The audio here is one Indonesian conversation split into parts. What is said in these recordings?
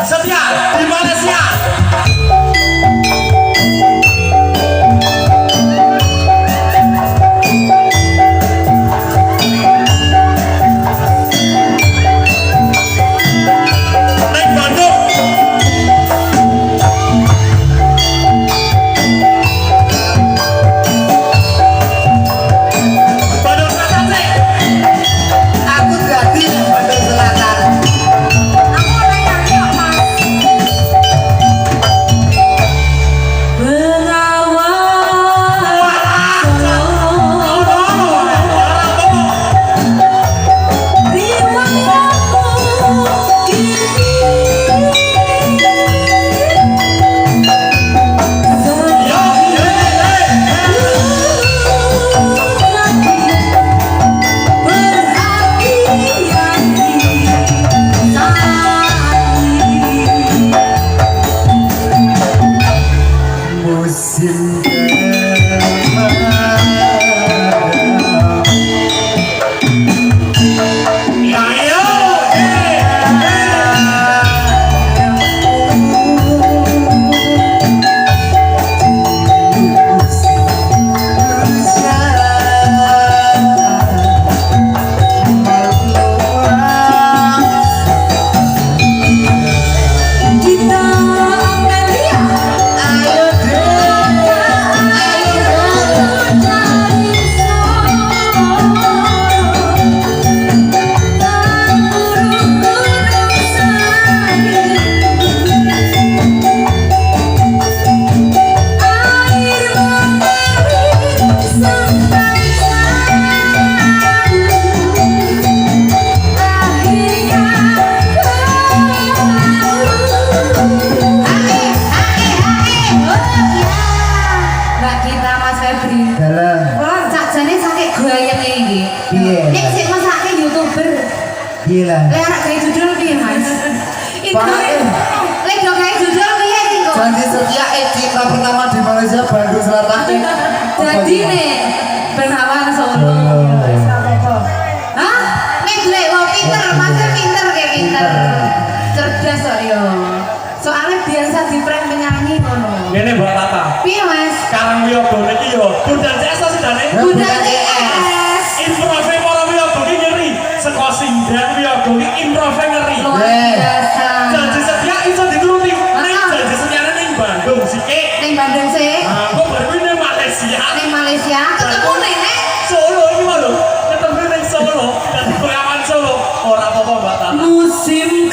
Setia di Malaysia. Gila. Lek kayak judul piye, Mas? Lek kayak judul piye iki kok? Janji Setia cinta pertama di Malaysia Bandung Selatan. Jadi nih Bengawan Solo. Hah? Nek lek wong pinter, Mas pinter kayak pinter. Cerdas kok yo. Soalnya biasa di prank penyanyi ngono. Ngene Mbak Tata. Piye, Mas? Sekarang wiyoga niki yo budal CS to sedane. Budal CS. Improve para wiyoga iki ngeri. Seko sindran wiyoga iki improve ngeri. Luar biasa. Janji Setia iso dituruti. Ning janji Setiane ning Bandung sik. Ning Bandung sih. Kok baru ini Malaysia. Ning Malaysia ketemu ning Solo iki mah lho. Ketemu ning Solo dan Bengawan Solo. Ora apa-apa Mbak Tata. musim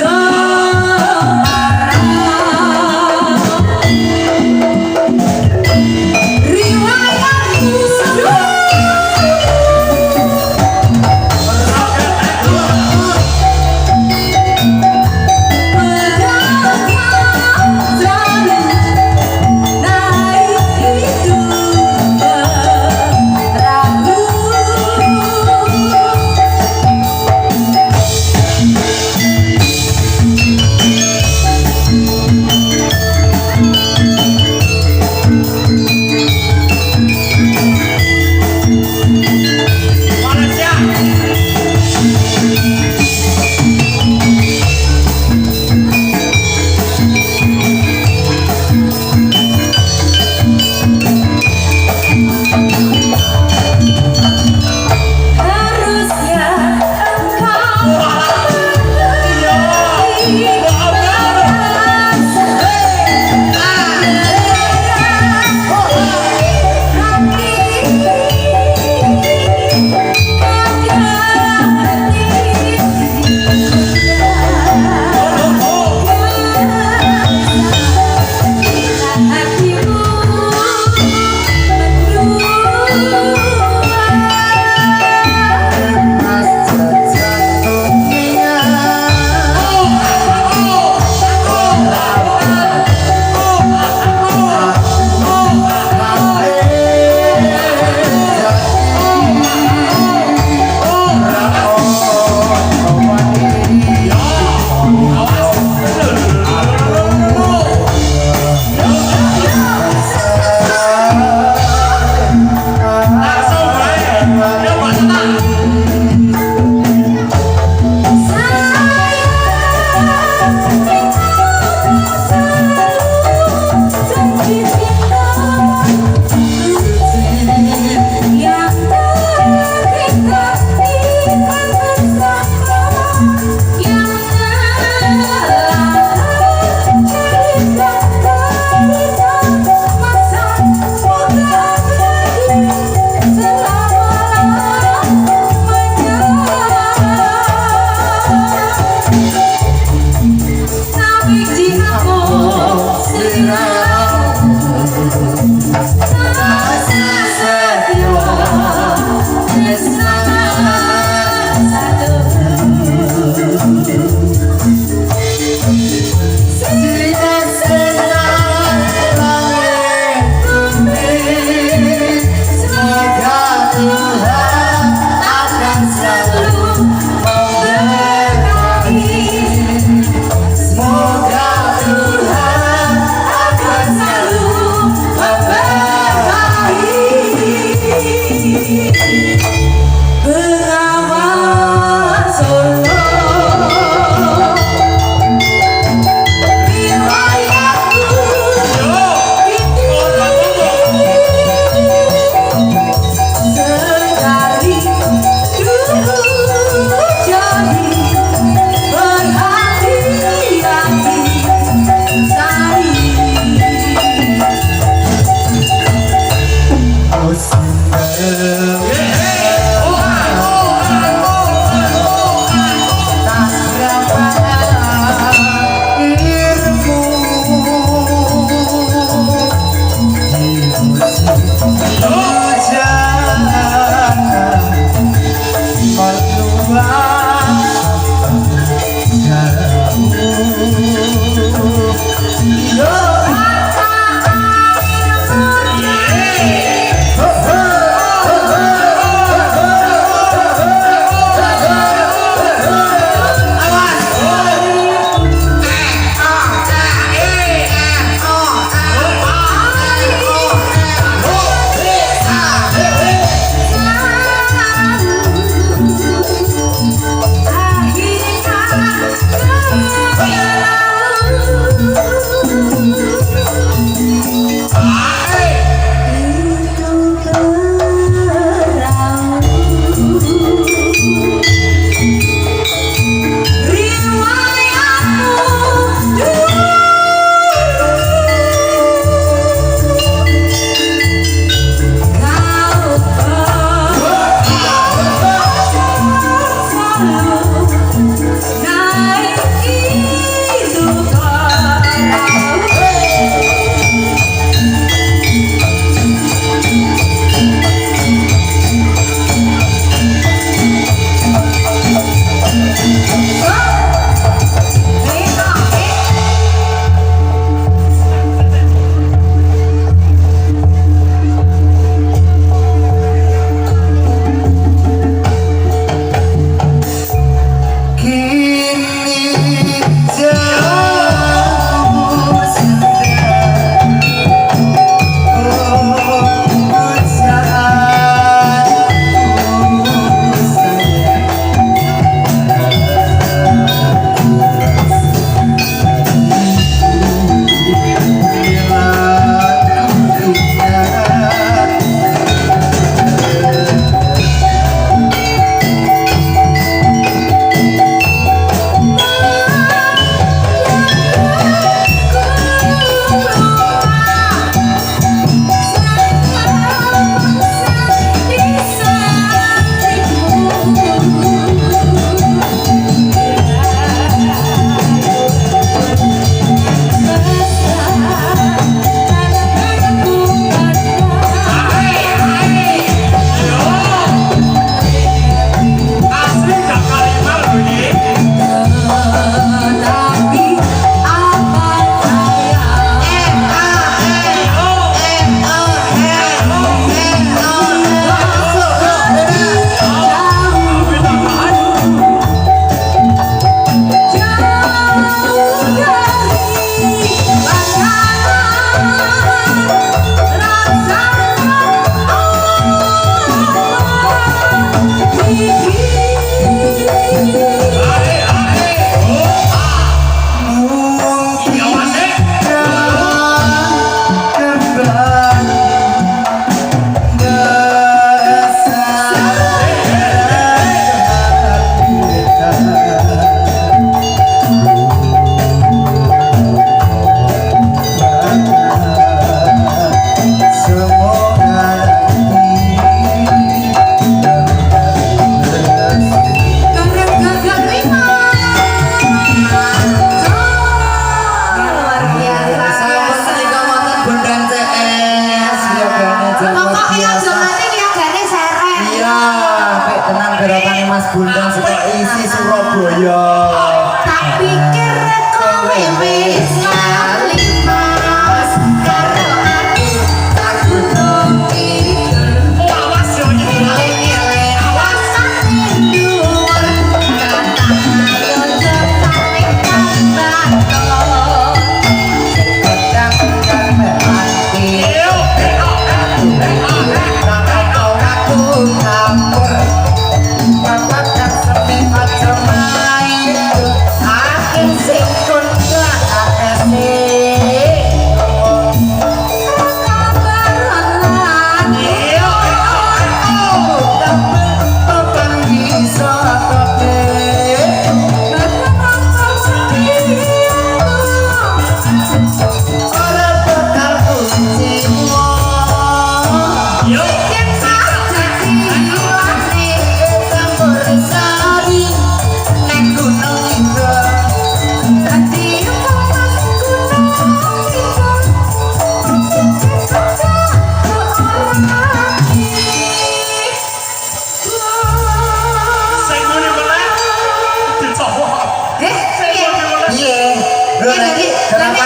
Tapi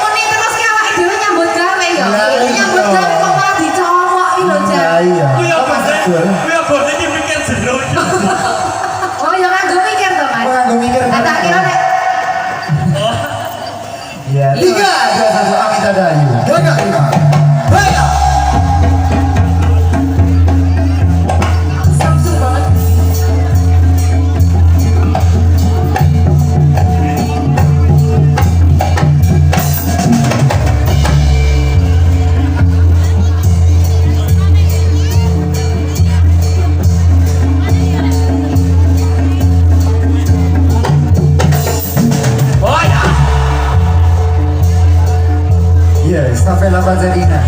muni terus ki awake dhewe nyambut gawe ya. Nyambut gawe kok malah dicowok iki lho, Jan. Iya. Kuwi abot iki mikir jero. Oh, ya nganggo mikir to, Mas. Nganggo mikir. Tak kira nek Iya. 3, 2, 1 Amit Adayu. Gagak 5. Baiklah. Samsung banget. Oh ya. Iya, Stafela Bazarina.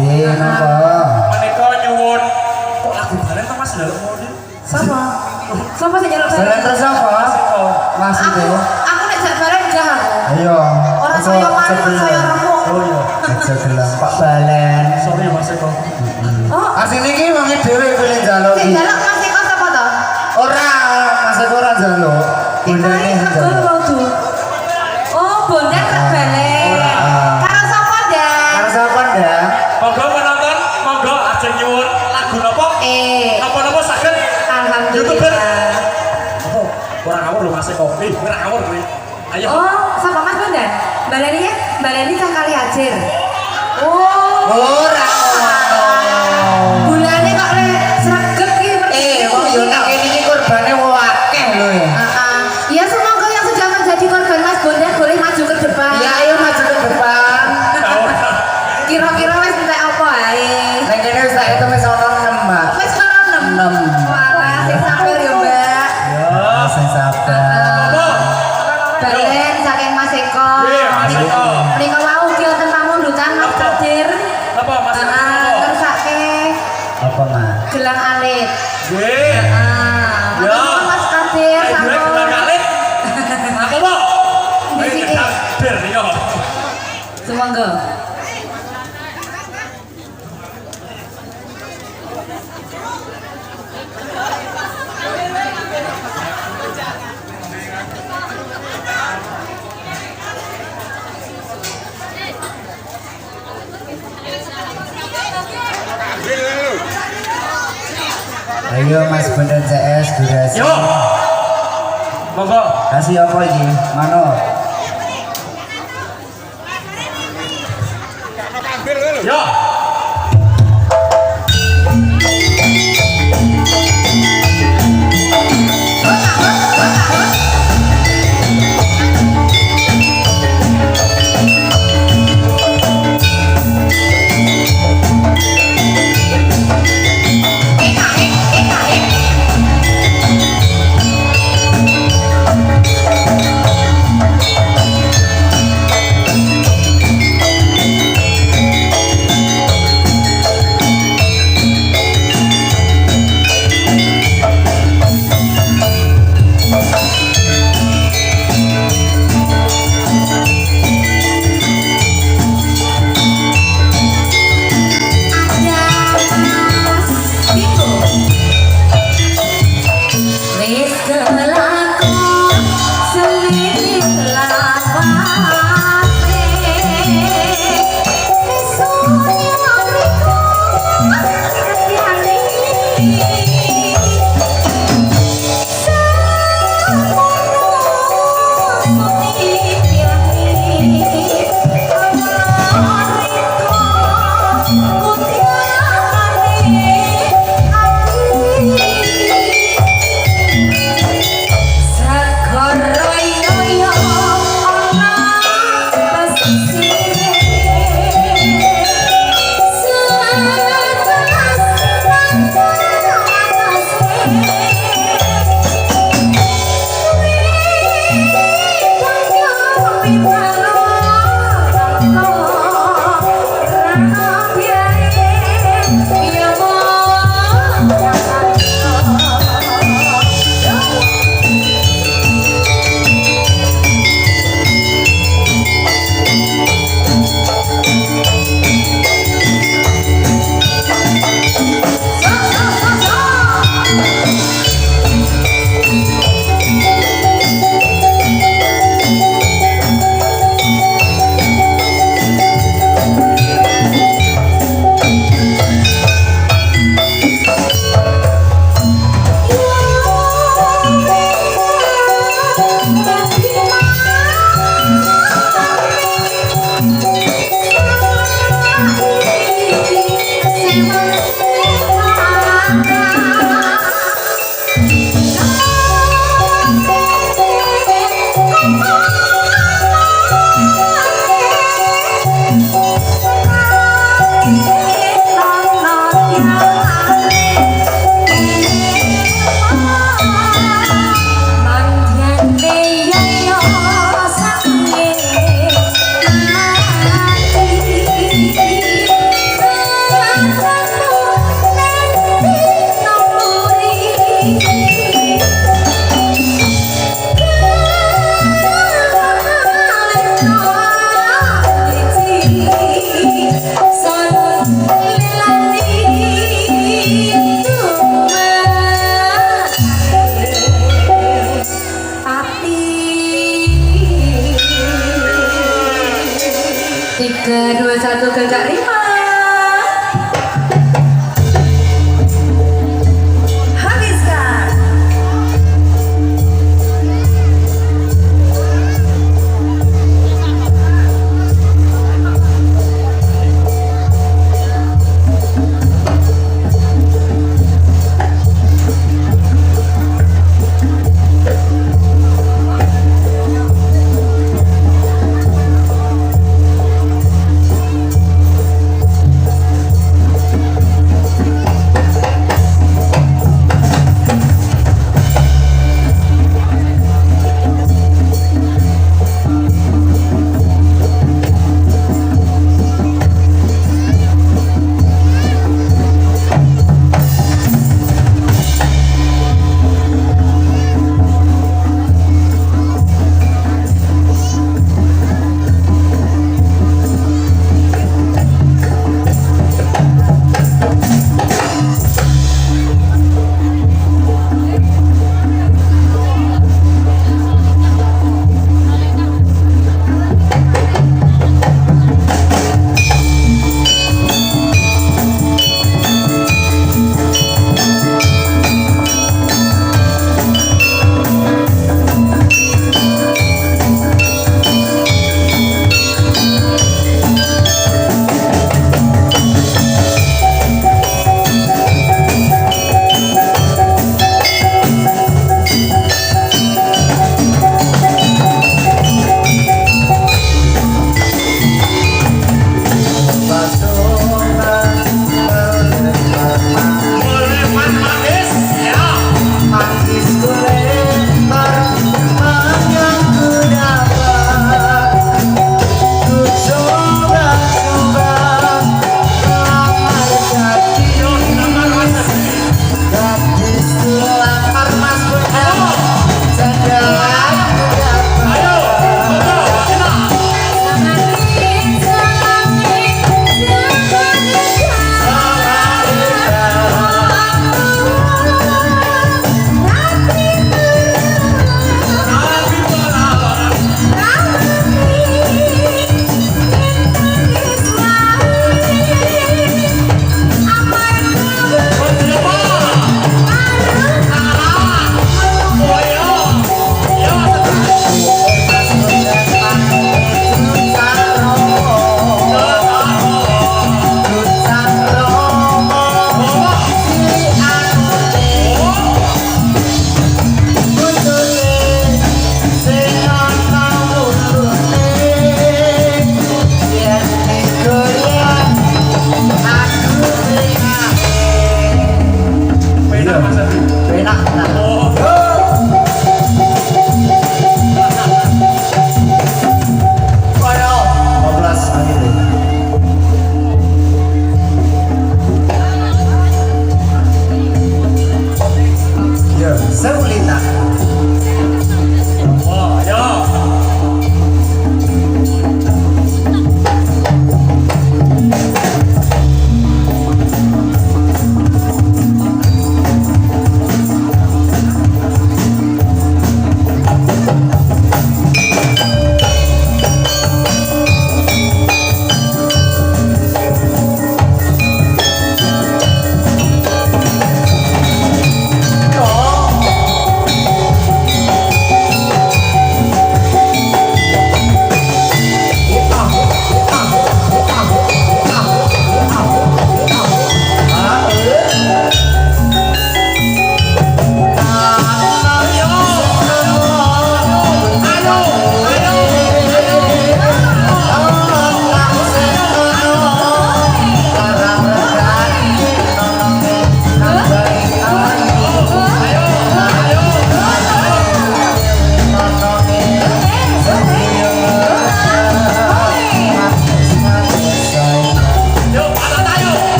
Izin apa? Menika nyuwun kok lagu balen to Mas ndelok mode. Sama. Sama sing nyelok Jalan bareng. terus apa? Mas Aku itu. aku nek jak bareng gak aku. Ayo. Orang saya mari saya remuk. Oh iya. Aja gelang Pak Balen. Sorry Mas Eko. Oh, Asine iki wong dhewe pilih njaluk sing iki. jaluk Mas Eko sapa to? Ora, Mas Eko ora njaluk. Bundene Ini aku njaluk. mau tuh. Oh, bondan tak balik. Karo sapa dah? Karo sapa ndak? Monggo penonton, monggo ajeng nyuwun lagu napa? Napa-napa saged YouTuber. Alhamdulillah. Oh, kurang ngawur lho Mas Eko. Kurang ngawur kowe. Ayo. Oh, sapa Mas Bondan? Baleni ya? Baleni cah kali ajar. Oh. Ora. Bulane kok le sregep ki. Wong yo nek kene iki korbane akeh lho ya. Ya semoga yang sudah menjadi korban Mas Bondan boleh maju ke depan. Ya ayo maju ke depan. Kira-kira wis entek apa ae? Nek kene wis tak hitung wis ana 6, Mbak. Wis kono 6. Walah, sing sabar ya, Mbak. Ya, sing sabar. Balen saking Mas Eko. Mas Eko. Menika wau ki wonten pamundutan Mas Kadir. Apa Mas Eko? Ngersake Apa, Mas? gelang alit. Nggih. Ya. Matur Mas Kadir Gue sampun. gelang alit. Apa, Pak? Di sini. Bir nika. Semangga. Ayo Mas Bondan CS durasi. Yo. Monggo. Kasih apa iki? Mano? Yo.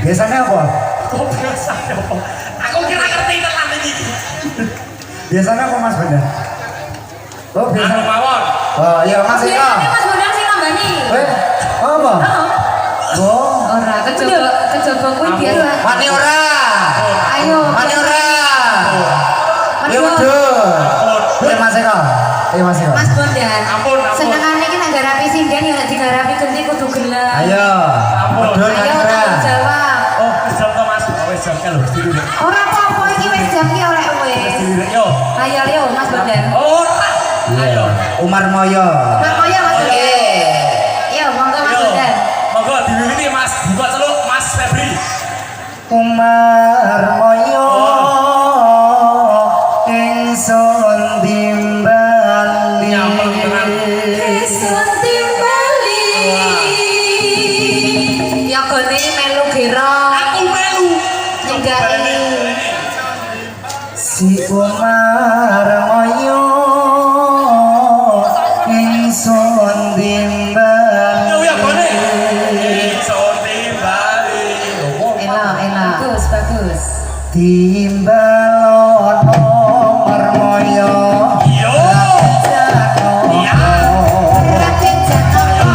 Biasanya apa? Kok biasa ya apa? Aku kira ngerti tenan iki. Biasanya apa Mas Bondan? Oh Aku biasa. mawon. Oh iya Mas Eka. Biasanya Mas Bondan sing nambani. Apa? Oh. Ora kejaba kuwi biasa. Mani ora. Ayo. Mani ora. Ya Mas udah. Mas Eka. Mas Eka. Mas Bondan. Ampun. Senengane iki nek garapi sinden ya nek digarapi genti kudu gelem. Ayo. Ampun. Betul Ayo Mani ora. tanggung jawab. Oh, wis jam to Mas. Oh, wis jam kalau dulu. Ora apa-apa iki wis jam ki oleh wis. Yo. Ayo Mas Bondan. Ora. Ayo. Umar Moyo. Makanya Mas Bondan. Yo monggo Mas Bondan. Monggo diwiwiti Mas. Buka celuk Mas Febri. Umar Moyo ingsun timbali Nyambel tenan. Sun timbali. Ya gone melu gera. Aku melu. Nyenggaki. si Umar Moyo ingsun timbali Yo ya gone. Iso timbali. Enak. Bagus. timbalon Umar Moyo Yo. Iya. Rakyat Jakarta.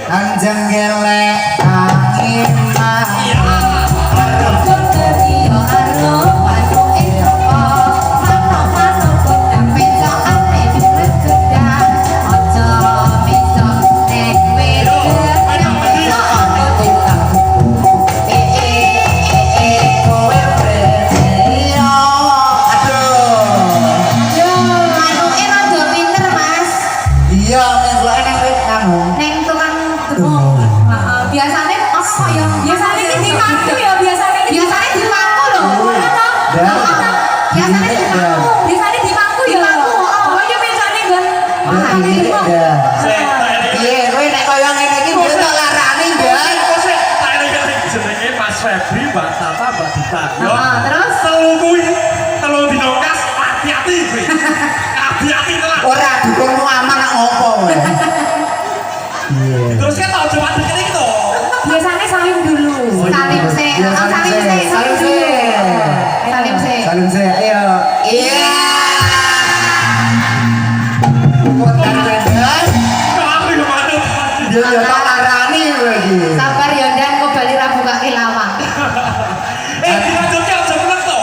Anjang gelek angin mah iya minggu enak wit kamu Neng tukang demok. Biasanya apa kok ya? Biasanya ini di pangku ya, biasanya di pangku loh. Biasanya di pangku. Biasanya di pangku ya. Oh, iya biasanya kan. Makanya demok. iya kowe nek kaya ngene iki yo tak larani Jan Jenenge Mas Febri, Mbak Tata, Mbak Dita. Yo. Terus? Telu kuwi, telu dinokas, hati-hati kuwi. Hati-hati tenan. ora dukungmu aman nak ngopo kowe iya Terus kan tau coba dikene iki to. Biasanya salim dulu. Salim sih. Iya, Salim sih. salim saya ayo iya Bukan bener Kok aku yo manut. dia yo tak larani kowe iki Sabar ya Dan, kok bali ra buka lawang. Dilanjutke aja meneng to.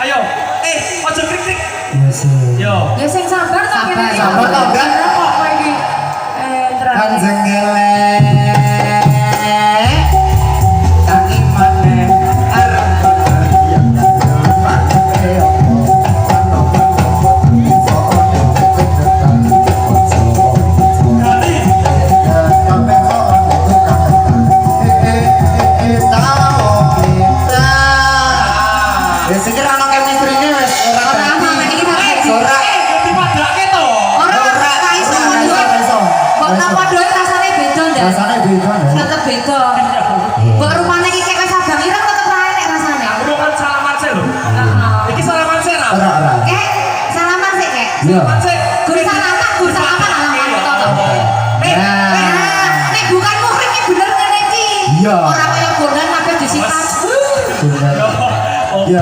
Ayo. Aja krik-krik. iya sih Yo. Ya sing sabar to kene. Sabar to, Gan. Kok kowe iki terakhir. Anjing gelek tangi maneh arep kebahagiaan Ganti. Ya sekira anak chemistry ini wes Ora ana nek iki tak Ora. Dipadake to. Ora ora iso padha. Kok tak padha rasane beda ndak? Rasanya beda ya. Tetep beda. Kok rupane iki kayak wis abang ireng tetep ra enek rasane. Aku kan salaman sih lho. Iki salaman sih ra. Ora. Kek salaman sik kek. Iya. Salaman sih. Gur salaman alamat to. Nek bukan muhrim iki bener ngene iki. Iya. Ora kaya bondan kabeh disikat. Yo. Ya. Oke.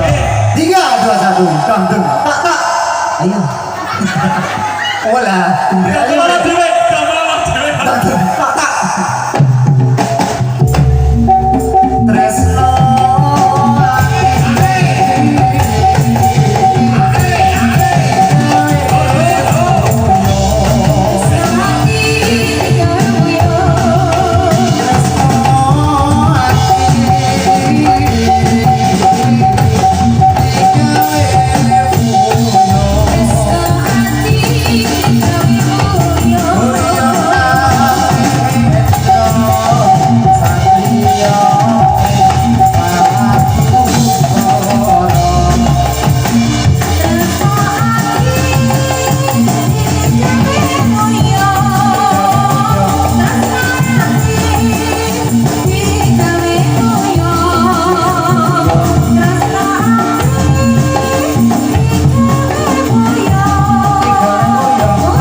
3, 2, 1. Dangdung. Tak. Ayo. Ola. Kamera dhewe, kamera dhewe. Dangdung. Tak. Tresno.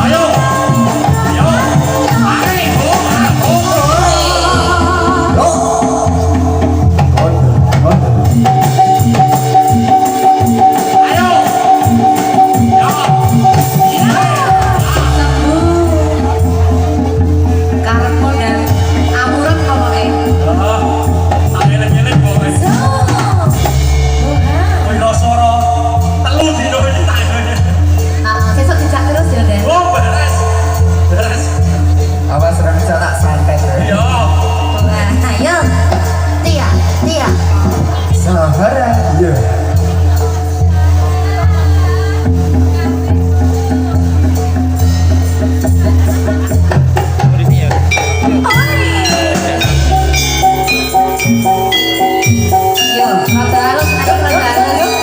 Ayo. Yo. Ayo. Ayo. Yo. Karepmu dan amuret pokoke. Eling-eling kok. Kowe losoro. Telu dino iki tak ngene. Sesuk dijak terus ya, Den. Oh, beres. Beres. Awas rencana tak santet. Yo. Ayo. Tia. Sahara. Iya. Yo, rada halus, ayo rada halus.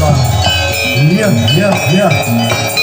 Iya, iya, iya.